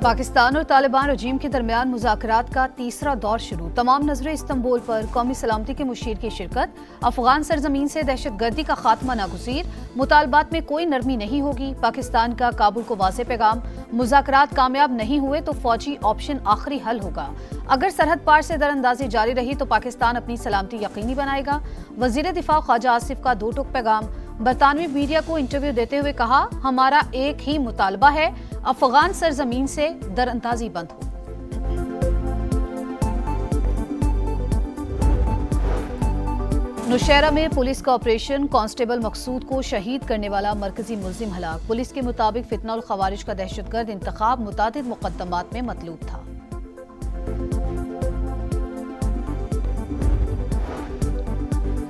पाकिस्तान और तालिबान रजीम के दरमियान मुज़ाकरात का तीसरा दौर शुरू। तमाम नजरें इस्तंबुल पर। कौमी सलामती के मुशीर की शिरकत। अफगान सरजमीन से दहशतगर्दी का खात्मा नागुज़ीर। मुतालबात में कोई नरमी नहीं होगी। पाकिस्तान का काबुल को वाज़ेह पैगाम। मुज़ाकरात कामयाब नहीं हुए तो फौजी ऑप्शन आखिरी हल होगा। अगर सरहद पार से दरअंदाजी जारी रही तो पाकिस्तान अपनी सलामती यकीनी बनाएगा। वज़ीर दिफा ख्वाजा आसिफ का दो टूक पैगाम। बरतानवी मीडिया को इंटरव्यू देते हुए कहा, हमारा एक ही मुतालबा है, अफगान सरजमीन से दरअंदाजी बंद हो। नौशहरा में पुलिस का ऑपरेशन। कांस्टेबल मकसूद को शहीद करने वाला मरकजी मुल्जिम हलाक। पुलिस के मुताबिक फितना और खवारिज का दहशतगर्द इंतखाब मुतादिद मुकद्दमात में मतलूब था।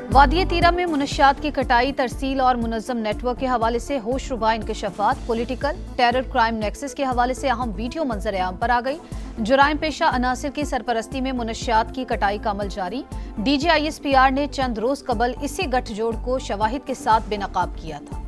वादिय तीरा में मुनशियात की कटाई, तरसील और मुनज़्ज़म नेटवर्क के हवाले से होशरुबा इंकशाफात। पॉलिटिकल टेरर क्राइम नेक्सस के हवाले से अहम वीडियो मंजर आम पर आ गई। जुराइम पेशा अनासिर की सरपरस्ती में मुनशियात की कटाई का अमल जारी। DGISPR ने चंद रोज कबल इसी गठजोड़ को शवाहिद के साथ बेनकाब किया था।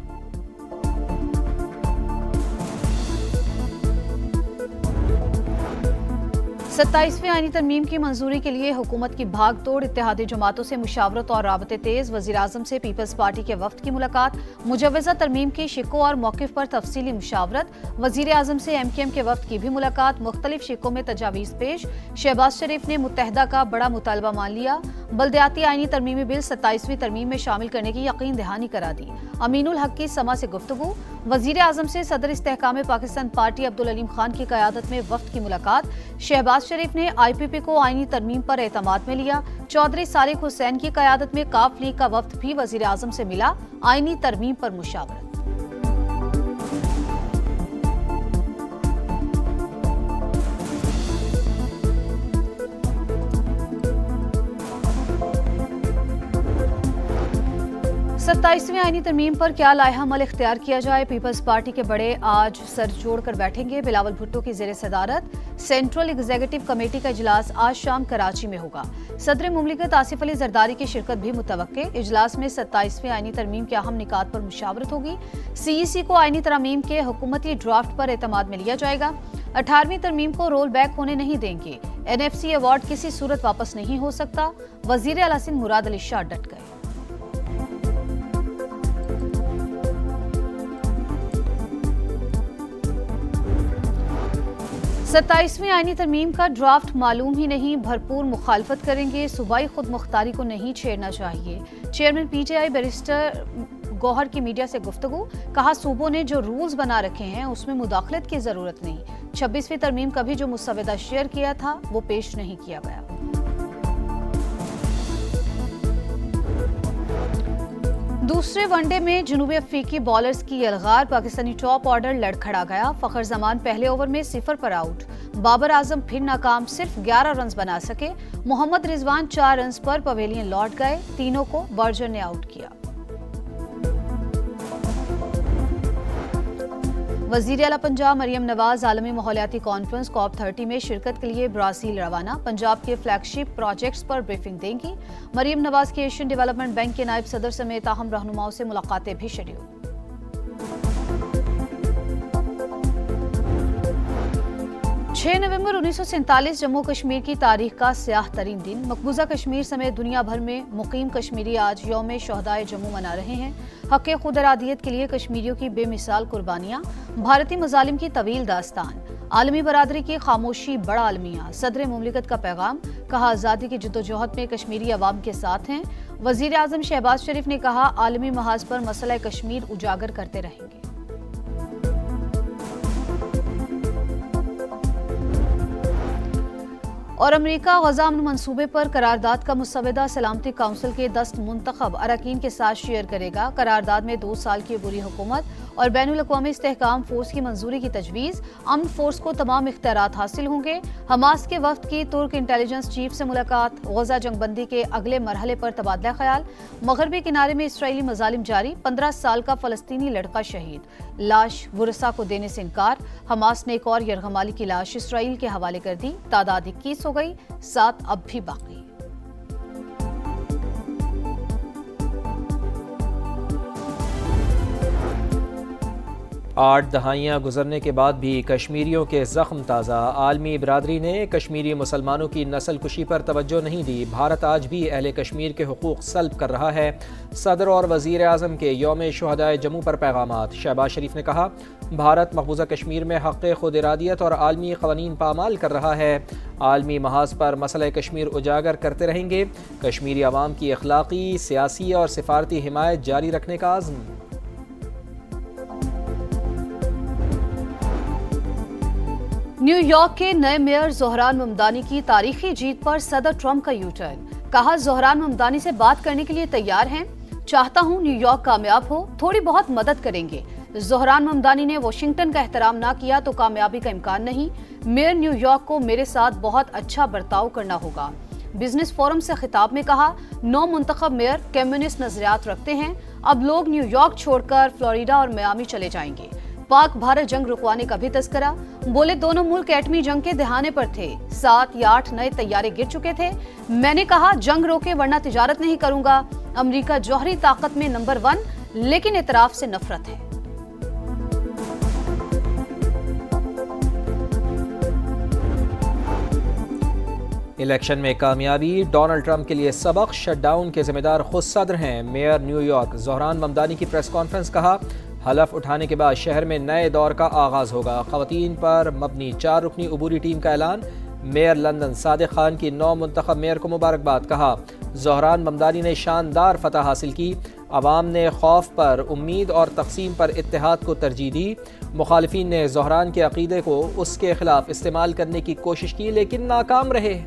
सत्ताईसवीं आईनी तरमीम की मंजूरी के लिए हुकूमत की भाग तोड़। इत्तेहादी जमातों से मुशावरत और राबते तेज। वज़ीर आज़म से पीपल्स पार्टी के वफ्द की मुलाकात। मुजव्वज़ा तरमीम के शिकों और मौक़िफ़ पर तफसीली मुशावरत। वज़ीर आज़म से MKM के वफ्द की भी मुलाकात। मुख्तलिफ शिकों में तजावीज़ पेश। शहबाज शरीफ ने मुत्तहदा का बड़ा मुतालबा मान लिया। बल्दियाती आईनी तरमीमी बिल 27वीं तरमीम में शामिल करने की यकीन दहानी करा दी। अमीनुल हक की समा से गुफ्तगू। वज़ीर आज़म से सदर इस्तेहकाम पाकिस्तान पार्टी अब्दुल अलीम खान की क़यादत में वफ्द की मुलाकात। शहबाज शरीफ ने IPP को आईनी तरमीम पर एतमाद में लिया। चौधरी सालिक हुसैन की क़यादत में काफ लीग का वफ्द भी वज़ीर आज़म से मिला। आईनी तरमीम पर मुशावरत। सत्ताईसवीं आईनी तरमीम पर क्या लायहा अमल इख्तियार किया जाए। पीपल्स पार्टी के बड़े आज सर जोड़कर बैठेंगे। बिलावल भुट्टो की ज़ेर सदारत सेंट्रल एग्जीक्यूटिव कमेटी का इजलास आज शाम कराची में होगा। सदर मुमलिकत आसिफ अली जरदारी की शिरकत भी मुतवक्के। इजलास में 27वीं आईनी तरमीम के अहम निकात पर मुशावरत होगी। CEC को आईनी तरमीम के हुकूमती ड्राफ्ट पर एतमाद में लिया जाएगा। 18वीं तरमीम को रोल बैक होने नहीं देंगे। NFC अवार्ड किसी सूरत वापस नहीं हो सकता। वजीर आला सिंध मुराद अली शाह डट गए। 27वीं आईनी तरमीम का ड्राफ्ट मालूम ही नहीं, भरपूर मुखालफत करेंगे। सूबाई खुद मुख्तारी को नहीं छेड़ना चाहिए। चेयरमैन PTI बैरिस्टर गौहर की मीडिया से गुफ्तगू। कहा, सूबों ने जो रूल्स बना रखे हैं उसमें मुदाखलत की जरूरत नहीं। 26वीं तरमीम का भी जो मुसवदा शेयर किया था वो पेश नहीं किया गया। दूसरे वनडे में जनूबी अफ्रीकी बॉलर्स की यलगार। पाकिस्तानी टॉप ऑर्डर लड़खड़ा गया। फखर जमान पहले ओवर में 0 पर आउट। बाबर आजम फिर नाकाम, सिर्फ 11 रन बना सके। मोहम्मद रिजवान 4 रन पर पवेलियन लौट गए। तीनों को बर्जर ने आउट किया। वजीर आला पंजाब मरियम नवाज आलमी माहौलियाती कॉन्फ्रेंस COP30 में शिरकत के लिए ब्राजील रवाना। पंजाब के फ्लैगशिप प्रोजेक्ट्स पर ब्रीफिंग देंगी। मरियम नवाज के एशियन डेवलपमेंट बैंक के नायब सदर समेत अहम रहनुमाओं से मुलाकातें भी शेड्यूल। 6 नवंबर 1947 जम्मू कश्मीर की तारीख का स्याह तरीन दिन। मकबूजा कश्मीर समेत दुनिया भर में मुकीम कश्मीरी आज यौम शहदाए जम्मू मना रहे हैं। हक़ खुद इरादियत के लिए कश्मीरियों की बेमिसाल कुर्बानियां। भारतीय मजालिम की तवील दास्तान। आलमी बरादरी की खामोशी बड़ा अलमिया। सदर मुमलिकत का पैगाम। कहा, आज़ादी की जद्दोजहद में कश्मीरी अवाम के साथ हैं। वज़ीर आज़म शहबाज शरीफ ने कहा, आलमी महाज पर मसला कश्मीर उजागर करते रहेंगे। और अमेरिका गजा अमन मंसूबे पर करारदाद का मुसवदा सलामती काउंसिल के 10 मुंतखब अरकान के साथ शेयर करेगा। करारदाद में 2 साल की अबूरी हुकूमत और बैनुल अक़वामी इस्तेहकाम फोर्स की मंजूरी की तजवीज़। अमन फोर्स को तमाम इख्तियारात हासिल होंगे। हमास के वफ्द की तुर्क इंटेलिजेंस चीफ से मुलाकात। गजा जंगबंदी के अगले मरहले पर तबादला ख्याल। मगरबी किनारे में इसराइली मजालिम जारी। 15 साल का फलस्तीनी लड़का शहीद। लाश वुरसा को देने से इनकार। हमास ने एक और यरगमाली की लाश इसराइल के हवाले कर दी। तादाद 21 हो गई, 7 अब भी बाकी। 8 دہائیاں گزرنے کے بعد بھی کشمیریوں کے زخم تازہ، عالمی برادری نے کشمیری مسلمانوں کی نسل کشی پر توجہ نہیں دی، بھارت آج بھی اہل کشمیر کے حقوق سلب کر رہا ہے، صدر اور وزیر اعظم کے یوم شہدائے جموں پر پیغامات، شہباز شریف نے کہا بھارت مقبوضہ کشمیر میں حق خود ارادیت اور عالمی قوانین پامال کر رہا ہے، عالمی محاذ پر مسئلہ کشمیر اجاگر کرتے رہیں گے، کشمیری عوام کی اخلاقی، سیاسی اور سفارتی حمایت جاری رکھنے کا عزم۔ نیو یارک کے نئے میئر زہران ممدانی کی تاریخی جیت پر صدر ٹرمپ کا یو ٹرن، کہا زہران ممدانی سے بات کرنے کے لیے تیار ہیں، چاہتا ہوں نیو یارک کامیاب ہو، تھوڑی بہت مدد کریں گے۔ زہران ممدانی نے واشنگٹن کا احترام نہ کیا تو کامیابی کا امکان نہیں، میئر نیو یارک کو میرے ساتھ بہت اچھا برتاؤ کرنا ہوگا۔ بزنس فورم سے خطاب میں کہا 9 منتخب میئر کمیونسٹ نظریات رکھتے ہیں، اب لوگ نیو یارک چھوڑ کر فلوریڈا اور میامی چلے جائیں گے۔ پاک بھارت جنگ رکوانے کا بھی تذکرہ، بولے دونوں ملک ایٹمی جنگ کے دہانے پر تھے، 7 یا 8 نئے طیارے گر چکے تھے، میں نے کہا جنگ روکے ورنہ تجارت نہیں کروں گا، امریکہ جوہری طاقت میں نمبر 1 لیکن اعتراف سے نفرت ہے۔ الیکشن میں کامیابی ڈونلڈ ٹرمپ کے لیے سبق، شٹ ڈاؤن کے ذمہ دار خود صدر ہیں، mayor new York Dhahran Mamdani کی پریس کانفرنس، کہا حلف اٹھانے کے بعد شہر میں نئے دور کا آغاز ہوگا، خواتین پر مبنی 4 رکنی عبوری ٹیم کا اعلان، میئر لندن صادق خان کی 9 منتخب میئر کو مبارکباد، کہا زہران ممدانی نے شاندار فتح حاصل کی، عوام نے خوف پر امید اور تقسیم پر اتحاد کو ترجیح دی، مخالفین نے زہران کے عقیدے کو اس کے خلاف استعمال کرنے کی کوشش کی لیکن ناکام رہے۔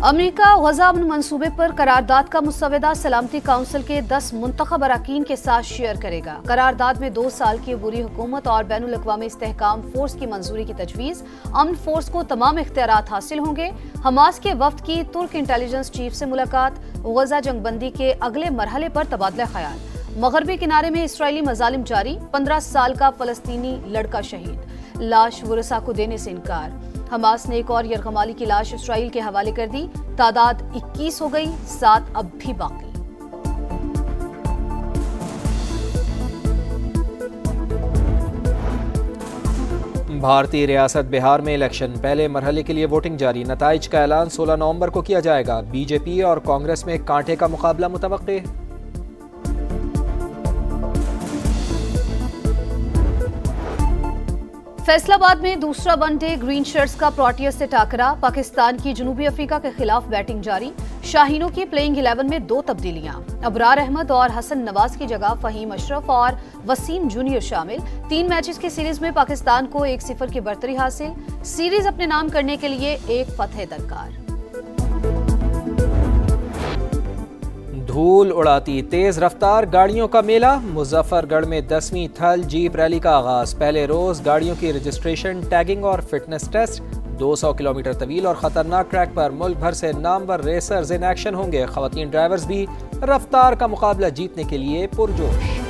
امریکہ غزہ امن منصوبے پر قرارداد کا مسودہ سلامتی کونسل کے 10 منتخب اراکین کے ساتھ شیئر کرے گا۔ قرارداد میں 2 سال کی عبوری حکومت اور بین الاقوامی استحکام فورس کی منظوری کی تجویز، امن فورس کو تمام اختیارات حاصل ہوں گے۔ حماس کے وفد کی ترک انٹیلیجنس چیف سے ملاقات، غزہ جنگ بندی کے اگلے مرحلے پر تبادلہ خیال، مغربی کنارے میں اسرائیلی مظالم جاری، 15 سال کا فلسطینی لڑکا شہید، لاش ورثاء کو دینے سے انکار، حماس نے ایک اور یرغمالی کی لاش اسرائیل کے حوالے کر دی، تعداد 21 ہو گئی، 7 اب بھی باقی۔ بھارتی ریاست بہار میں الیکشن، پہلے مرحلے کے لیے ووٹنگ جاری، نتائج کا اعلان 16 نومبر کو کیا جائے گا، بی جے پی اور کانگریس میں کانٹے کا مقابلہ متوقع۔ فیصل آباد میں دوسرا ون ڈے گرین شرٹس کا پروٹیئرز سے ٹاکرا، پاکستان کی جنوبی افریقہ کے خلاف بیٹنگ جاری، شاہینوں کی پلئنگ 11 میں 2 تبدیلیاں، ابرار احمد اور حسن نواز کی جگہ فہیم اشرف اور وسیم جونیئر شامل، 3 میچز کی سیریز میں پاکستان کو 1-0 کی برتری حاصل، سیریز اپنے نام کرنے کے لیے 1 فتح درکار۔ دھول اڑاتی تیز رفتار گاڑیوں کا میلہ، مظفر گڑھ میں 10ویں تھل جیپ ریلی کا آغاز، پہلے روز گاڑیوں کی رجسٹریشن، ٹیگنگ اور فٹنس ٹیسٹ، 200 کلومیٹر طویل اور خطرناک ٹریک پر ملک بھر سے نامور ریسرز ان ایکشن ہوں گے، خواتین ڈرائیورز بھی رفتار کا مقابلہ جیتنے کے لیے پرجوش۔